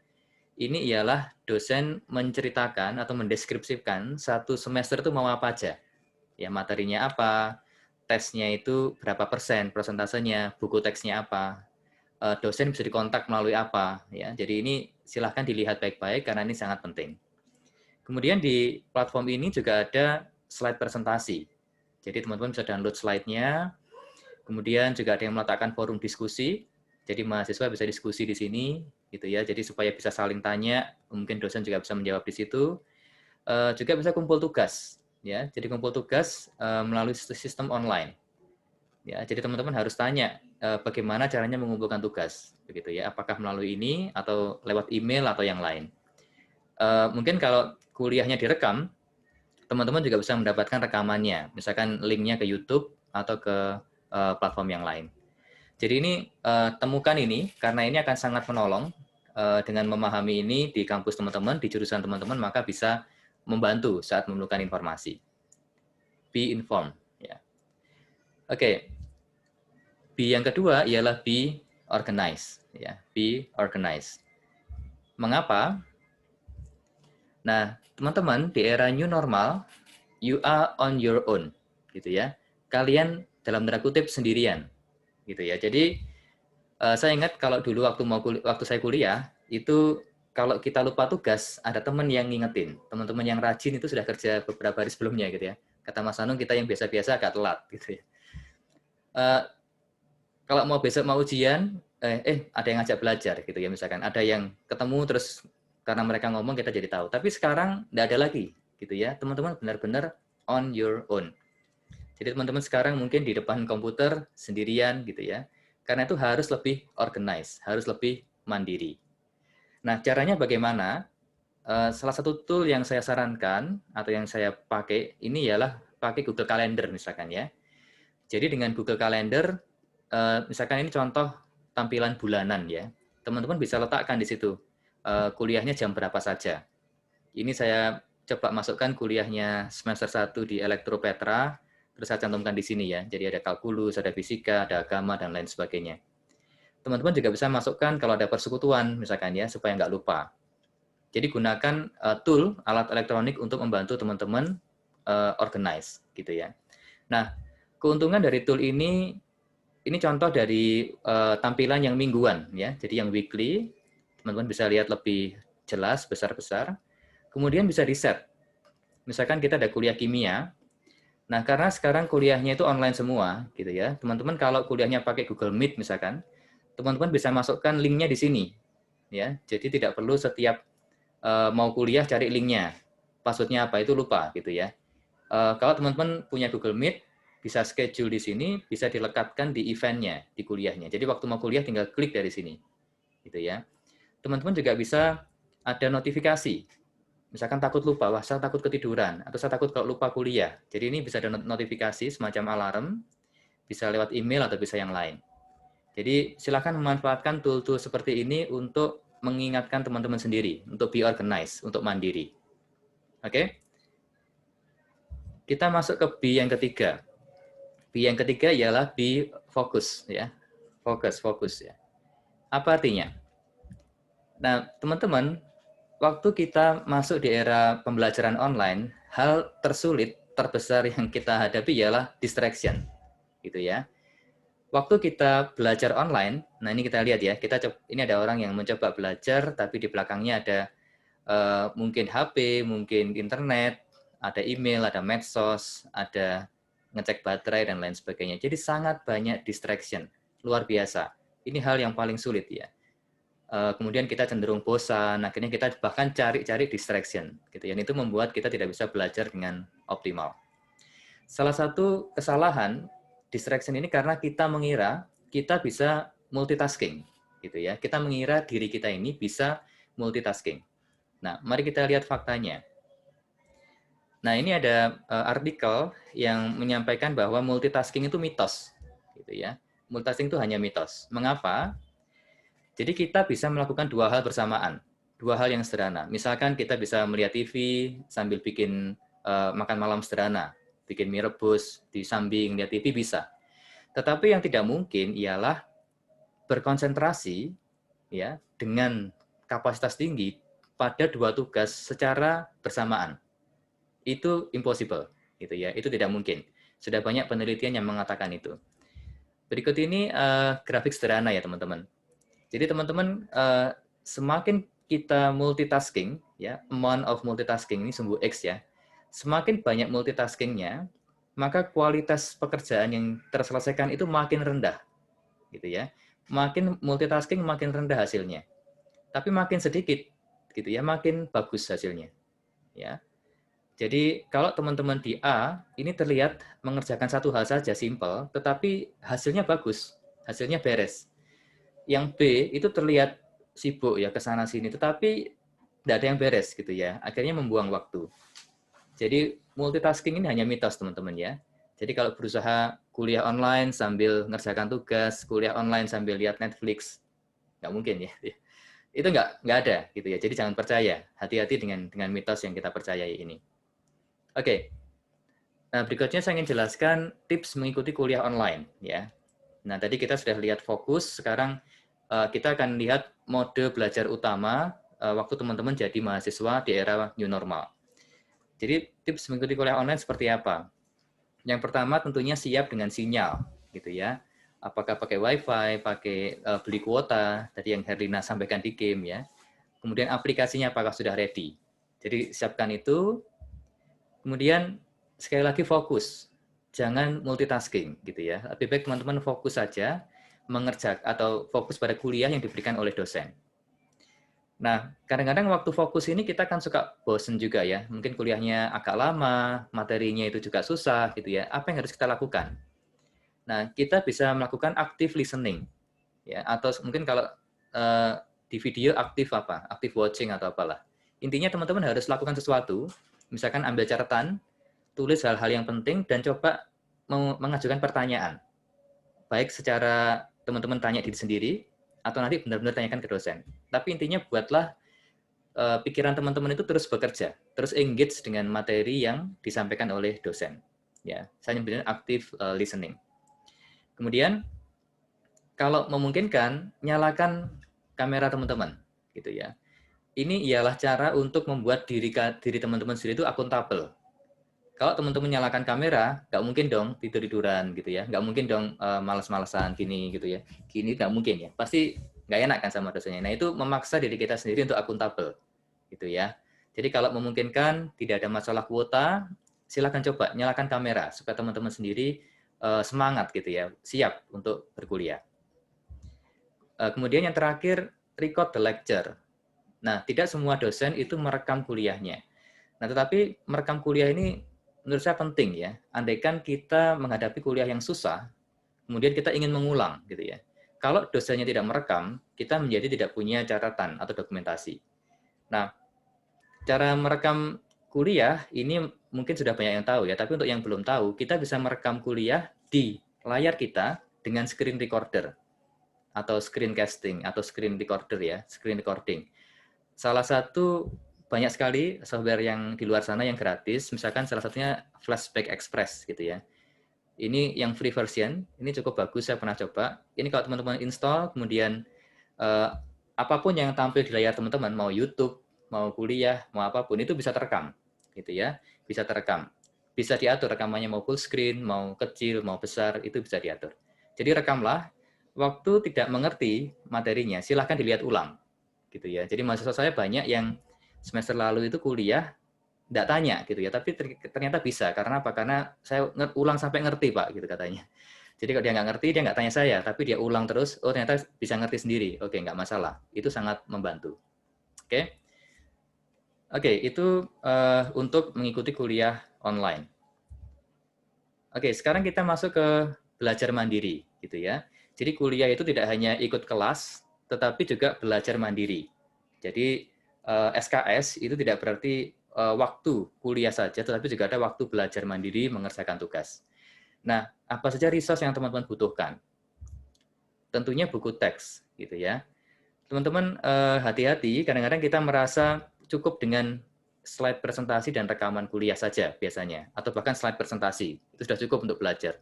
Ini ialah dosen menceritakan atau mendeskripsikan satu semester itu mau apa aja. Ya, materinya apa, tesnya itu berapa persen, persentasenya, buku teksnya apa, dosen bisa dikontak melalui apa. Ya. Jadi ini silahkan dilihat baik-baik karena ini sangat penting. Kemudian di platform ini juga ada slide presentasi. Jadi teman-teman bisa download slide-nya. Kemudian juga ada yang meletakkan forum diskusi. Jadi mahasiswa bisa diskusi di sini, gitu ya. Jadi supaya bisa saling tanya, mungkin dosen juga bisa menjawab di situ. Juga bisa kumpul tugas, ya. Jadi kumpul tugas melalui sistem online. Ya, jadi teman-teman harus tanya bagaimana caranya mengumpulkan tugas, begitu ya. Apakah melalui ini atau lewat email atau yang lain. Mungkin kalau kuliahnya direkam, teman-teman juga bisa mendapatkan rekamannya, misalkan linknya ke YouTube atau ke platform yang lain. Jadi ini temukan ini karena ini akan sangat menolong dengan memahami ini di kampus teman-teman, di jurusan teman-teman, maka bisa membantu saat memerlukan informasi. Be informed. Ya. Oke. B yang kedua ialah be organized. Ya. Be organized. Mengapa? Nah, teman-teman, di era new normal, you are on your own, gitu ya. Kalian dalam tanda kutip sendirian, gitu ya. Jadi saya ingat kalau dulu waktu saya kuliah itu kalau kita lupa tugas ada teman yang ngingetin, teman-teman yang rajin itu sudah kerja beberapa hari sebelumnya, gitu ya. Kata Mas Anung, kita yang biasa-biasa agak telat, gitu ya. Kalau besok mau ujian, ada yang ngajak belajar, gitu ya. Misalkan ada yang ketemu terus karena mereka ngomong kita jadi tahu. Tapi sekarang tidak ada lagi, gitu ya. Teman-teman benar-benar on your own. Jadi teman-teman sekarang mungkin di depan komputer sendirian, gitu ya. Karena itu harus lebih organized, harus lebih mandiri. Nah, caranya bagaimana? Salah satu tool yang saya sarankan atau yang saya pakai ini ialah pakai Google Calendar misalkan ya. Jadi dengan Google Calendar, misalkan ini contoh tampilan bulanan ya. Teman-teman bisa letakkan di situ kuliahnya jam berapa saja. Ini saya coba masukkan kuliahnya semester 1 di Elektropetra, terus saya cantumkan di sini ya. Jadi ada kalkulus, ada fisika, ada agama, dan lain sebagainya. Teman-teman juga bisa masukkan kalau ada persekutuan misalkan ya, supaya nggak lupa. Jadi gunakan tool, alat elektronik untuk membantu teman-teman organize, gitu ya. Nah, keuntungan dari tool ini contoh dari tampilan yang mingguan ya. Jadi yang weekly, teman-teman bisa lihat lebih jelas, besar-besar. Kemudian bisa di-set. Misalkan kita ada kuliah kimia. Nah, karena sekarang kuliahnya itu online semua, gitu ya. Teman-teman kalau kuliahnya pakai Google Meet misalkan, teman-teman bisa masukkan linknya di sini, ya. Jadi tidak perlu setiap mau kuliah cari linknya, passwordnya apa itu lupa, gitu ya. Kalau teman-teman punya Google Meet, bisa schedule di sini, bisa dilekatkan di eventnya, di kuliahnya. Jadi waktu mau kuliah tinggal klik dari sini, gitu ya. Teman-teman juga bisa ada notifikasi. Misalkan takut lupa, wah saya takut ketiduran, atau saya takut kalau lupa kuliah. Jadi ini bisa ada notifikasi semacam alarm, bisa lewat email atau bisa yang lain. Jadi silakan memanfaatkan tool-tool seperti ini untuk mengingatkan teman-teman sendiri, untuk be organized, untuk mandiri. Oke? Kita masuk ke B yang ketiga. B yang ketiga ialah be focus, ya. Fokus ya. Apa artinya? Nah, teman-teman, waktu kita masuk di era pembelajaran online, hal tersulit, terbesar yang kita hadapi ialah distraction, gitu ya. Waktu kita belajar online, nah ini kita lihat ya, ini ada orang yang mencoba belajar, tapi di belakangnya ada mungkin HP, mungkin internet, ada email, ada medsos, ada ngecek baterai, dan lain sebagainya. Jadi sangat banyak distraction, luar biasa. Ini hal yang paling sulit ya. Kemudian kita cenderung bosan, akhirnya kita bahkan cari-cari distraction, gitu ya. Itu membuat kita tidak bisa belajar dengan optimal. Salah satu kesalahan distraction ini karena kita mengira kita bisa multitasking, gitu ya. Kita mengira diri kita ini bisa multitasking. Nah, mari kita lihat faktanya. Nah, ini ada artikel yang menyampaikan bahwa multitasking itu mitos, gitu ya. Multitasking itu hanya mitos. Mengapa? Jadi kita bisa melakukan dua hal bersamaan. dua hal yang sederhana. Misalkan kita bisa melihat TV sambil bikin makan malam sederhana, bikin mie rebus di samping lihat TV bisa. Tetapi yang tidak mungkin ialah berkonsentrasi ya dengan kapasitas tinggi pada dua tugas secara bersamaan. Itu impossible, gitu ya. Itu tidak mungkin. Sudah banyak penelitian yang mengatakan itu. Berikut ini grafik sederhana ya teman-teman. Jadi teman-teman semakin kita multitasking, ya, amount of multitasking ini sumbu X ya. Semakin banyak multitaskingnya, maka kualitas pekerjaan yang terselesaikan itu makin rendah, gitu ya. Makin multitasking makin rendah hasilnya. Tapi makin sedikit, gitu ya, makin bagus hasilnya, ya. Jadi kalau teman-teman di A ini terlihat mengerjakan satu hal saja simple, tetapi hasilnya bagus, hasilnya beres. Yang B itu terlihat sibuk ya ke sana sini, tetapi tidak ada yang beres gitu ya. Akhirnya membuang waktu. Jadi multitasking ini hanya mitos teman-teman ya. Jadi kalau berusaha kuliah online sambil ngerjakan tugas, kuliah online sambil lihat Netflix, nggak mungkin ya. Itu nggak ada gitu ya. Jadi jangan percaya. Hati-hati dengan mitos yang kita percayai ini. Oke. Nah, berikutnya saya ingin jelaskan tips mengikuti kuliah online ya. Nah, tadi kita sudah lihat fokus, sekarang kita akan lihat mode belajar utama waktu teman-teman jadi mahasiswa di era new normal. Jadi tips mengikuti kuliah online seperti apa? Yang pertama tentunya siap dengan sinyal gitu ya. Apakah pakai WiFi, pakai beli kuota, tadi yang Herlina sampaikan di game ya. Kemudian aplikasinya apakah sudah ready. Jadi siapkan itu. Kemudian sekali lagi fokus. Jangan multitasking gitu ya. Lebih baik teman-teman fokus saja mengerjakan atau fokus pada kuliah yang diberikan oleh dosen. Nah, kadang-kadang waktu fokus ini kita kan suka bosen juga ya. Mungkin kuliahnya agak lama, materinya itu juga susah gitu ya. Apa yang harus kita lakukan? Nah, kita bisa melakukan active listening ya, atau mungkin kalau di video aktif apa? Active watching atau apalah. Intinya teman-teman harus lakukan sesuatu, misalkan ambil catatan, tulis hal-hal yang penting dan coba mengajukan pertanyaan. Baik secara teman-teman tanya diri sendiri atau nanti benar-benar tanyakan ke dosen. Tapi intinya buatlah pikiran teman-teman itu terus bekerja, terus engage dengan materi yang disampaikan oleh dosen. Ya, saya nyebutnya active listening. Kemudian kalau memungkinkan nyalakan kamera teman-teman, gitu ya. Ini ialah cara untuk membuat diri teman-teman sendiri itu akuntabel. Kalau teman-teman nyalakan kamera, nggak mungkin dong tidur-tiduran gitu ya, nggak mungkin dong malas-malasan gini gitu ya, gini nggak mungkin ya, pasti nggak enak kan sama dosennya. Nah itu memaksa diri kita sendiri untuk akuntabel gitu ya. Jadi kalau memungkinkan tidak ada masalah kuota, silakan coba nyalakan kamera supaya teman-teman sendiri semangat gitu ya, siap untuk berkuliah. Kemudian yang terakhir, record the lecture. Nah, tidak semua dosen itu merekam kuliahnya. Nah, tetapi merekam kuliah ini menurut saya penting ya. Andaikan kita menghadapi kuliah yang susah, kemudian kita ingin mengulang gitu ya. Kalau dosennya tidak merekam, kita menjadi tidak punya catatan atau dokumentasi. Nah, cara merekam kuliah ini mungkin sudah banyak yang tahu ya, tapi untuk yang belum tahu, kita bisa merekam kuliah di layar kita dengan screen recorder atau screencasting atau screen recorder ya, screen recording. Salah satu banyak sekali software yang di luar sana yang gratis, misalkan salah satunya Flashback Express gitu ya. Ini yang free version, ini cukup bagus, saya pernah coba. Ini kalau teman-teman install, kemudian apapun yang tampil di layar teman-teman, mau YouTube, mau kuliah, mau apapun, itu bisa terekam gitu ya, bisa terekam. Bisa diatur rekamannya mau full screen, mau kecil, mau besar, itu bisa diatur. Jadi rekamlah, waktu tidak mengerti materinya, silahkan dilihat ulang gitu ya. Jadi mahasiswa saya banyak yang semester lalu itu kuliah tidak tanya gitu ya, tapi ternyata bisa. Karena apa? Karena saya ulang sampai ngerti Pak gitu katanya. Jadi kalau dia nggak ngerti, dia nggak tanya saya, tapi dia ulang terus, oh ternyata bisa ngerti sendiri. Oke, nggak masalah. Itu sangat membantu. Oke, itu untuk mengikuti kuliah online. Oke, sekarang kita masuk ke belajar mandiri gitu ya. Jadi kuliah itu tidak hanya ikut kelas, tetapi juga belajar mandiri. Jadi SKS itu tidak berarti waktu kuliah saja, tetapi juga ada waktu belajar mandiri mengerjakan tugas. Nah, apa saja resource yang teman-teman butuhkan? Tentunya buku teks, gitu ya. teman-teman hati-hati, kadang-kadang kita merasa cukup dengan slide presentasi dan rekaman kuliah saja biasanya, atau bahkan slide presentasi, itu sudah cukup untuk belajar.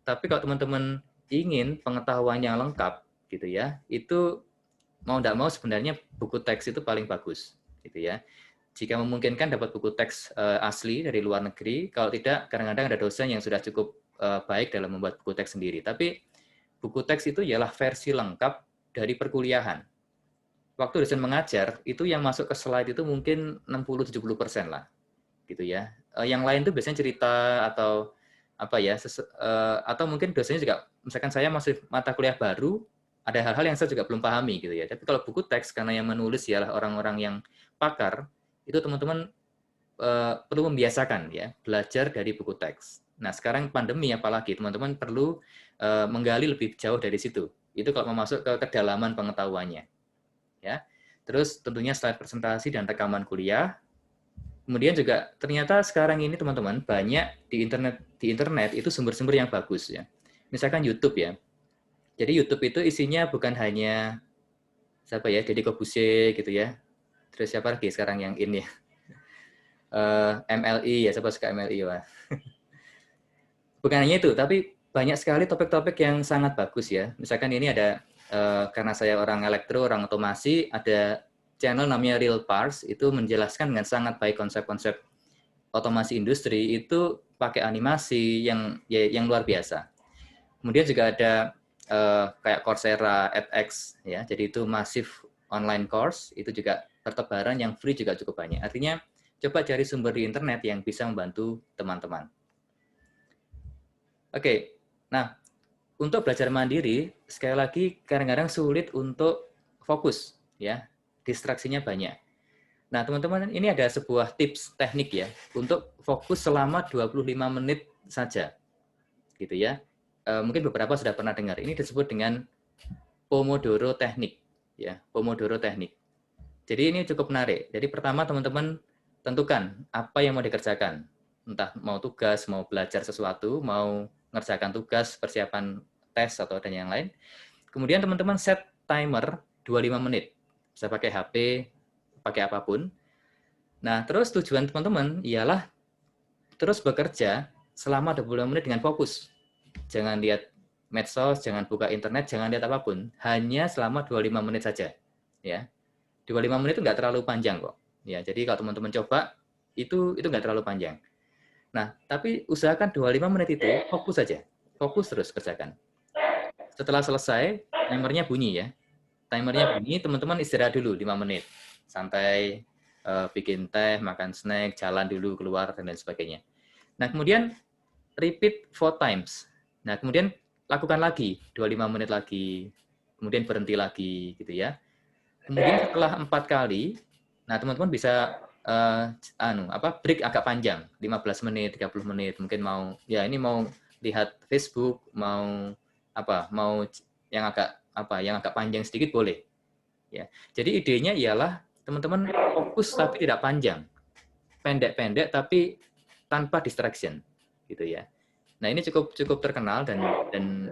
Tapi kalau teman-teman ingin pengetahuan yang lengkap, gitu ya, itu mau tidak mau sebenarnya buku teks itu paling bagus, gitu ya. Jika memungkinkan dapat buku teks asli dari luar negeri, kalau tidak kadang-kadang ada dosen yang sudah cukup baik dalam membuat buku teks sendiri. Tapi buku teks itu ialah versi lengkap dari perkuliahan. Waktu dosen mengajar, itu yang masuk ke slide itu mungkin 60-70% lah, gitu ya. Yang lain itu biasanya cerita atau apa ya, atau mungkin dosennya juga, misalkan saya masih mata kuliah baru, ada hal-hal yang saya juga belum pahami, gitu ya. Tapi kalau buku teks, karena yang menulis ialah orang-orang yang pakar, itu teman-teman perlu membiasakan ya, belajar dari buku teks. Nah, sekarang pandemi apalagi, teman-teman perlu menggali lebih jauh dari situ. Itu kalau mau masuk ke kedalaman pengetahuannya. Ya. Terus tentunya slide presentasi dan rekaman kuliah. Kemudian juga ternyata sekarang ini teman-teman banyak di internet itu sumber-sumber yang bagus ya. Misalkan YouTube ya. Jadi YouTube itu isinya bukan hanya siapa ya, Deddy Corbuzier gitu ya. Terus siapa lagi sekarang yang ini ya? MLI ya, siapa suka MLI ya. Bukan hanya itu, tapi banyak sekali topik-topik yang sangat bagus ya. Misalkan ini ada karena saya orang elektro, orang otomasi, ada channel namanya Real Parts, itu menjelaskan dengan sangat baik konsep-konsep otomasi industri, itu pakai animasi yang luar biasa. Kemudian juga ada kayak Coursera, edX, ya, jadi itu masif online course, itu juga bertebaran yang free juga cukup banyak. Artinya, coba cari sumber di internet yang bisa membantu teman-teman. Oke, nah, untuk belajar mandiri, sekali lagi kadang-kadang sulit untuk fokus, ya, distraksinya banyak. Nah, teman-teman, ini ada sebuah tips teknik ya, untuk fokus selama 25 menit saja, gitu ya. Mungkin beberapa sudah pernah dengar, ini disebut dengan Pomodoro Teknik, ya, Pomodoro Teknik. Jadi ini cukup menarik. Jadi pertama teman-teman tentukan apa yang mau dikerjakan, entah mau tugas, mau belajar sesuatu, mau ngerjakan tugas, persiapan tes atau dan yang lain. Kemudian teman-teman set timer 25 menit. Bisa pakai HP, pakai apapun. Nah, terus tujuan teman-teman ialah terus bekerja selama 25 menit dengan fokus. Jangan lihat medsos, jangan buka internet, jangan lihat apapun. Hanya selama 25 menit saja. Ya. 25 menit itu nggak terlalu panjang kok. Ya, jadi kalau teman-teman coba, itu nggak terlalu panjang. Nah, tapi usahakan 25 menit itu fokus saja. Fokus terus kerjakan. Setelah selesai, timernya bunyi ya. Timernya bunyi, teman-teman istirahat dulu 5 menit. Santai, bikin teh, makan snack, jalan dulu keluar, dan lain sebagainya. Nah, kemudian repeat 4 times. Nah, kemudian lakukan lagi 25 menit lagi, kemudian berhenti lagi gitu ya. Kemudian setelah 4 kali, nah teman-teman bisa break agak panjang, 15 menit, 30 menit, mungkin mau lihat Facebook, mau yang agak panjang sedikit boleh. Ya. Jadi idenya ialah teman-teman fokus tapi tidak panjang. Pendek-pendek tapi tanpa distraction gitu ya. Nah, ini cukup terkenal dan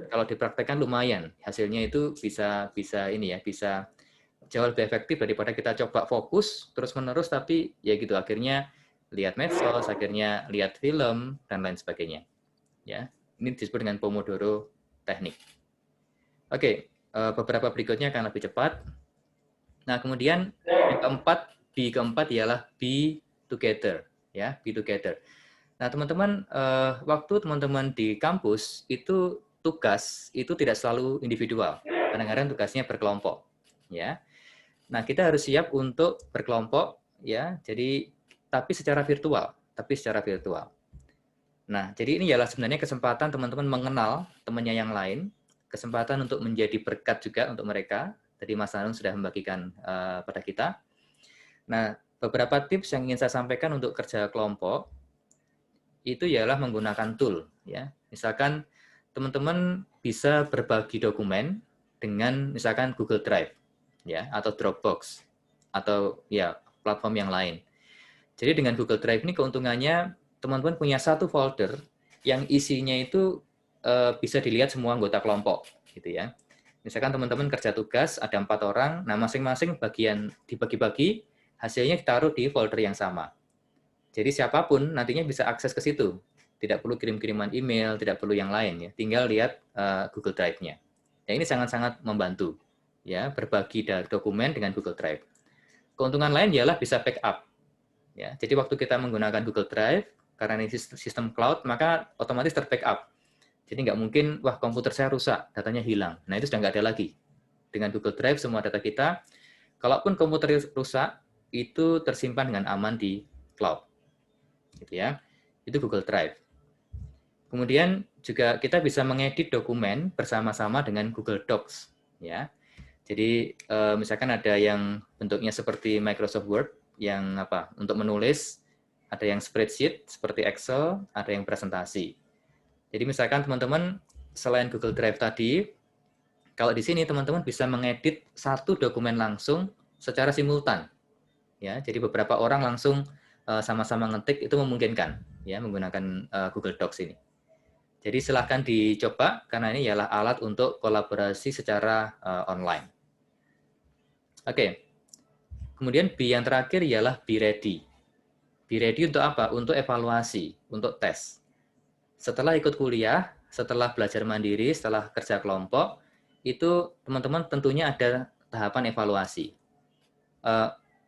kalau dipraktekkan lumayan. Hasilnya itu bisa jauh lebih efektif daripada kita coba fokus terus-menerus tapi ya gitu akhirnya lihat medsos, akhirnya lihat film dan lain sebagainya. Ya. Ini disebut dengan Pomodoro Teknik. Oke, beberapa berikutnya akan lebih cepat. Nah, kemudian yang keempat ialah be together, ya, be together. Nah, teman-teman, waktu teman-teman di kampus itu tugas itu tidak selalu individual. Kadang-kadang tugasnya berkelompok, ya. Nah, kita harus siap untuk berkelompok, ya. Jadi, tapi secara virtual. Nah, jadi ini ialah sebenarnya kesempatan teman-teman mengenal temannya yang lain, kesempatan untuk menjadi berkat juga untuk mereka. Tadi Mas Anung sudah membagikan pada kita. Nah, beberapa tips yang ingin saya sampaikan untuk kerja kelompok itu ialah menggunakan tool. Ya, misalkan teman-teman bisa berbagi dokumen dengan misalkan Google Drive, ya, atau Dropbox, atau ya platform yang lain. Jadi dengan Google Drive ini keuntungannya teman-teman punya satu folder yang isinya itu bisa dilihat semua anggota kelompok, gitu ya. Misalkan teman-teman kerja tugas, ada 4 orang, nah masing-masing bagian dibagi-bagi, hasilnya ditaruh di folder yang sama. Jadi siapapun nantinya bisa akses ke situ. Tidak perlu kirim-kiriman email, tidak perlu yang lain ya. Tinggal lihat Google Drive-nya. Ya, ini sangat-sangat membantu ya, berbagi dokumen dengan Google Drive. Keuntungan lain ialah bisa backup. Ya, jadi waktu kita menggunakan Google Drive, karena ini sistem cloud, maka otomatis terbackup. Jadi nggak mungkin, wah komputer saya rusak, datanya hilang. Nah itu sudah nggak ada lagi. Dengan Google Drive semua data kita, kalaupun komputer rusak, itu tersimpan dengan aman di cloud. Gitu ya. Itu Google Drive. Kemudian juga kita bisa mengedit dokumen bersama-sama dengan Google Docs. Ya. Jadi misalkan ada yang bentuknya seperti Microsoft Word, yang untuk menulis, ada yang spreadsheet seperti Excel, ada yang presentasi. Jadi misalkan teman-teman selain Google Drive tadi, kalau di sini teman-teman bisa mengedit satu dokumen langsung secara simultan. Ya, jadi beberapa orang langsung sama-sama ngetik, itu memungkinkan ya menggunakan Google Docs ini. Jadi silahkan dicoba karena ini ialah alat untuk kolaborasi secara online. Oke. Kemudian B yang terakhir ialah be ready. Be ready untuk apa? Untuk evaluasi, untuk tes. Setelah ikut kuliah, setelah belajar mandiri, setelah kerja kelompok, itu teman-teman tentunya ada tahapan evaluasi.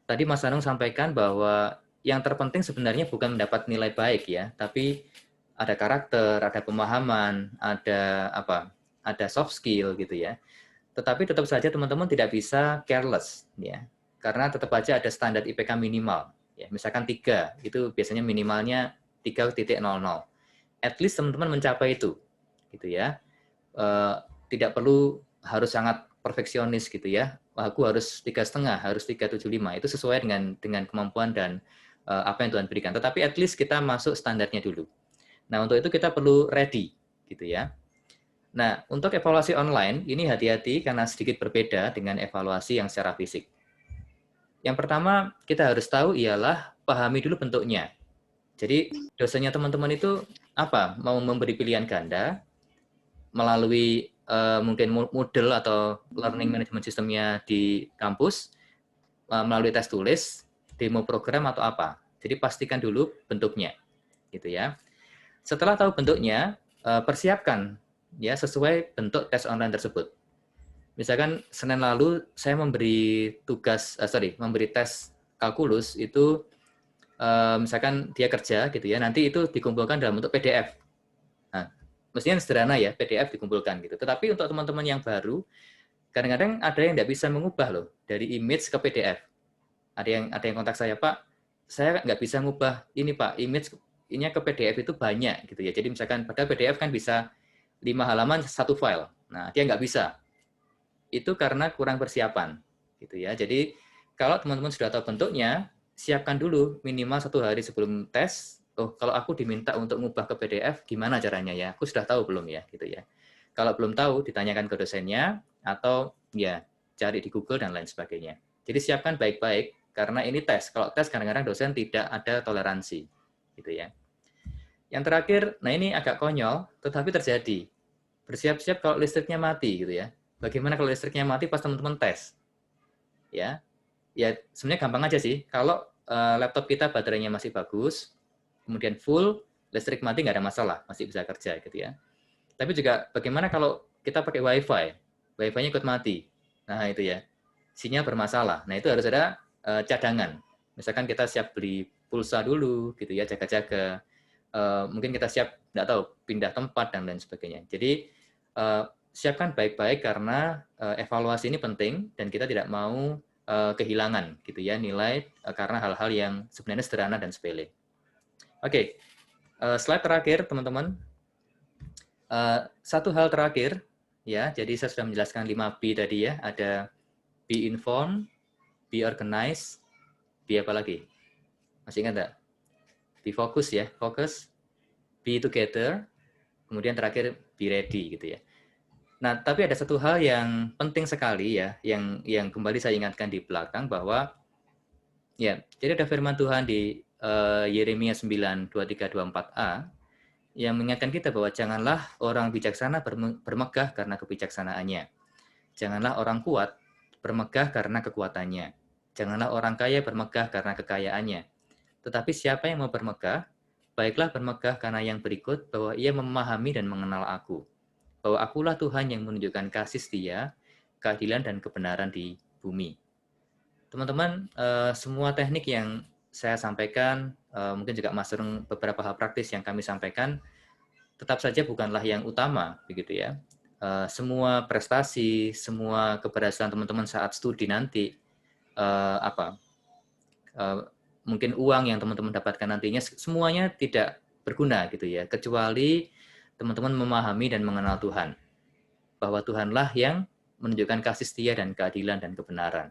Tadi Mas Anung sampaikan bahwa yang terpenting sebenarnya bukan mendapat nilai baik ya, tapi ada karakter, ada pemahaman, ada soft skill gitu ya. Tetapi tetap saja teman-teman tidak bisa careless ya. Karena tetap aja ada standar IPK minimal. Ya, misalkan 3, itu biasanya minimalnya 3.00. At least teman-teman mencapai itu. Gitu ya. Tidak perlu harus sangat perfeksionis gitu ya. Aku harus 3,5, harus 3,75. Itu sesuai dengan kemampuan dan apa yang Tuhan berikan. Tetapi at least kita masuk standarnya dulu. Nah, untuk itu kita perlu ready gitu ya. Nah, untuk evaluasi online, ini hati-hati karena sedikit berbeda dengan evaluasi yang secara fisik. Yang pertama, kita harus tahu ialah pahami dulu bentuknya. Jadi, dosennya teman-teman itu mau memberi pilihan ganda melalui mungkin Moodle atau learning management systemnya di kampus, melalui tes tulis, demo program atau apa. Jadi, pastikan dulu bentuknya. Gitu ya. Setelah tahu bentuknya, persiapkan ya sesuai bentuk tes online tersebut. Misalkan Senin lalu saya memberi tes kalkulus itu misalkan dia kerja gitu ya, nanti itu dikumpulkan dalam bentuk PDF. Nah, mestinya sederhana ya, PDF dikumpulkan gitu. Tetapi untuk teman-teman yang baru, kadang-kadang ada yang tidak bisa mengubah loh dari image ke PDF. Ada yang kontak saya, Pak, saya nggak bisa ngubah ini Pak, image-nya ke PDF itu banyak gitu ya. Jadi misalkan padahal PDF kan bisa 5 halaman satu file. Nah, dia nggak bisa. Itu karena kurang persiapan gitu ya. Jadi kalau teman-teman sudah tahu bentuknya, siapkan dulu minimal 1 hari sebelum tes. Oh, kalau aku diminta untuk ngubah ke PDF, gimana caranya ya? Aku sudah tahu belum ya, gitu ya. Kalau belum tahu, ditanyakan ke dosennya atau ya cari di Google dan lain sebagainya. Jadi siapkan baik-baik karena ini tes. Kalau tes kadang-kadang dosen tidak ada toleransi, gitu ya. Yang terakhir, nah ini agak konyol, tetapi terjadi. Bersiap-siap kalau listriknya mati, gitu ya. Bagaimana kalau listriknya mati pas teman-teman tes? Ya sebenarnya gampang aja sih. Kalau laptop kita baterainya masih bagus, kemudian full, listrik mati nggak ada masalah, masih bisa kerja gitu ya. Tapi juga bagaimana kalau kita pakai WiFi, WiFi-nya ikut mati. Nah itu ya, sinyal bermasalah. Nah itu harus ada cadangan. Misalkan kita siap beli pulsa dulu, gitu ya, jaga-jaga. Mungkin kita siap, nggak tahu, pindah tempat dan lain sebagainya. Jadi siapkan baik-baik karena evaluasi ini penting dan kita tidak mau kehilangan gitu ya nilai karena hal-hal yang sebenarnya sederhana dan sepele. Oke, slide terakhir teman-teman. Satu hal terakhir ya, jadi saya sudah menjelaskan 5B tadi ya, ada be informed, be organized, be apa lagi? Masih ingat enggak? Be focus ya, focus, be together, kemudian terakhir be ready gitu ya. Nah, tapi ada satu hal yang penting sekali ya, yang kembali saya ingatkan di belakang bahwa ya, jadi ada firman Tuhan di Yeremia 9:23-24a yang mengingatkan kita bahwa janganlah orang bijaksana bermegah karena kebijaksanaannya. Janganlah orang kuat bermegah karena kekuatannya. Janganlah orang kaya bermegah karena kekayaannya. Tetapi siapa yang mau bermegah, baiklah bermegah karena yang berikut, bahwa ia memahami dan mengenal aku. Bahwa akulah Tuhan yang menunjukkan kasih setia, keadilan dan kebenaran di bumi. Teman-teman, semua teknik yang saya sampaikan, mungkin juga masuk beberapa hal praktis yang kami sampaikan, tetap saja bukanlah yang utama, begitu ya. Semua prestasi, semua keberhasilan teman-teman saat studi nanti, mungkin uang yang teman-teman dapatkan nantinya, semuanya tidak berguna gitu ya, kecuali teman-teman memahami dan mengenal Tuhan. Bahwa Tuhanlah yang menunjukkan kasih setia dan keadilan dan kebenaran.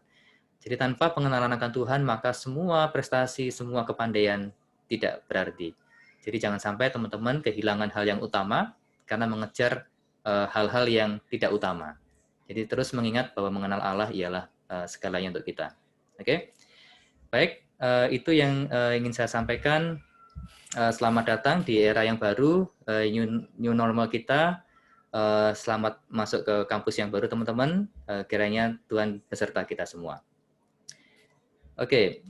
Jadi tanpa pengenalan akan Tuhan, maka semua prestasi, semua kepandaian tidak berarti. Jadi jangan sampai teman-teman kehilangan hal yang utama karena mengejar hal-hal yang tidak utama. Jadi terus mengingat bahwa mengenal Allah ialah segalanya untuk kita. Oke? Baik, itu yang ingin saya sampaikan. Selamat datang di era yang baru, new normal kita. Selamat masuk ke kampus yang baru, teman-teman. Kiranya Tuhan beserta kita semua. Oke,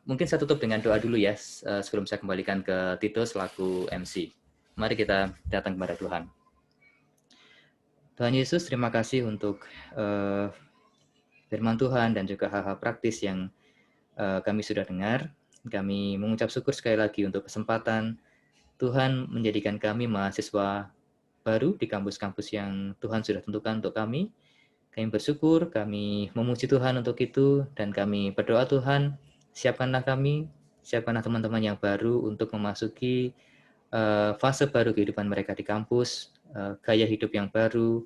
mungkin saya tutup dengan doa dulu ya, sebelum saya kembalikan ke Tito selaku MC. Mari kita datang kepada Tuhan. Tuhan Yesus, terima kasih untuk firman Tuhan dan juga hal-hal praktis yang kami sudah dengar. Kami mengucap syukur sekali lagi untuk kesempatan Tuhan menjadikan kami mahasiswa baru di kampus-kampus yang Tuhan sudah tentukan untuk kami. Kami bersyukur, kami memuji Tuhan untuk itu, dan kami berdoa Tuhan, siapkanlah kami, siapkanlah teman-teman yang baru untuk memasuki fase baru kehidupan mereka di kampus, gaya hidup yang baru,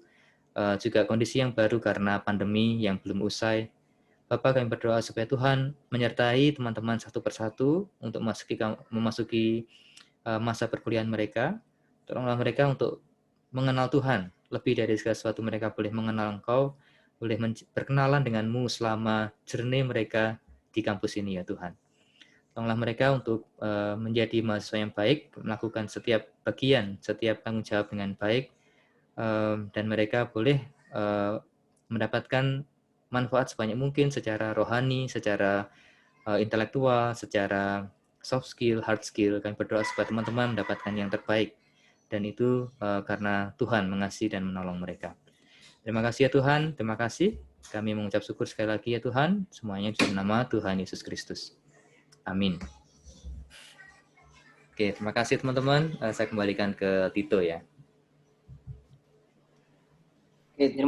juga kondisi yang baru karena pandemi yang belum usai. Bapak, kami berdoa supaya Tuhan menyertai teman-teman satu persatu untuk memasuki masa perkuliahan mereka. Tolonglah mereka untuk mengenal Tuhan. Lebih dari segala sesuatu mereka boleh mengenal Engkau, boleh berkenalan denganmu selama journey mereka di kampus ini ya Tuhan. Tolonglah mereka untuk menjadi mahasiswa yang baik, melakukan setiap bagian, setiap tanggung jawab dengan baik, dan mereka boleh mendapatkan manfaat sebanyak mungkin secara rohani, secara intelektual, secara soft skill, hard skill. Kami berdoa supaya teman-teman mendapatkan yang terbaik. Dan itu karena Tuhan mengasihi dan menolong mereka. Terima kasih ya Tuhan, terima kasih. Kami mengucap syukur sekali lagi ya Tuhan, semuanya dalam nama Tuhan Yesus Kristus. Amin. Oke, terima kasih teman-teman. Saya kembalikan ke Tito ya. Oke,